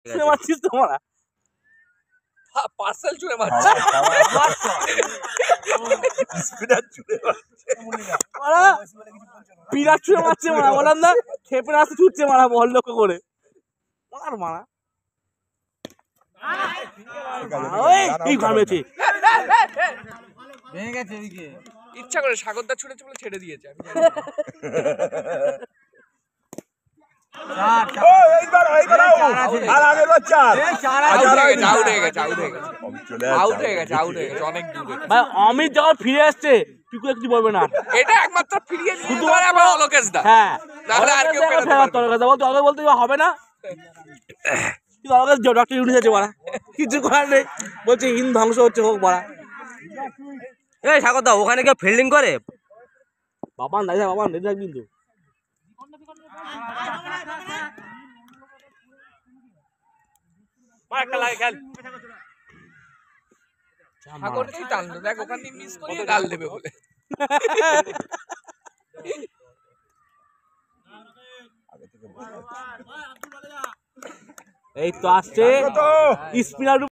ছুঁড়ে মারছিস তো মারা পার্সেল ছুঁড়ে মারছে বিরাট ছুঁড়ে মারছে মারা বললাম না খেপে আসতে ছুটছে মারা বল লক্ষ্য করে মার মারা এই ঘামেছে ভেঙে গেছে এদিকে ইচ্ছা করে সাগরদা ছুঁড়েছে বলে ছেড়ে দিয়েছে আমি অমিত যখন ফিরে আসছে পিকু কিছু বলবে না এটা একমাত্র ফিরিয়ে শুধু অলোকেশ দা হ্যাঁ তাহলে আর কেউ বলতে হবে না ডক্টর উঠে যাচ্ছে মারা কিছু করার নেই বলছে হিন্দ ধ্বংস হচ্ছে হোক মারা এই সাগরদা ওখানে কেউ ফিল্ডিং করে বাবান দাদা বাবান রেজাক কিন্তু একটা লাগে খেল সাগরকেই টানলো দেখ ওখান থেকে মিস করিয়ে গাল দেবে বলে এই তো আসছে স্পিনার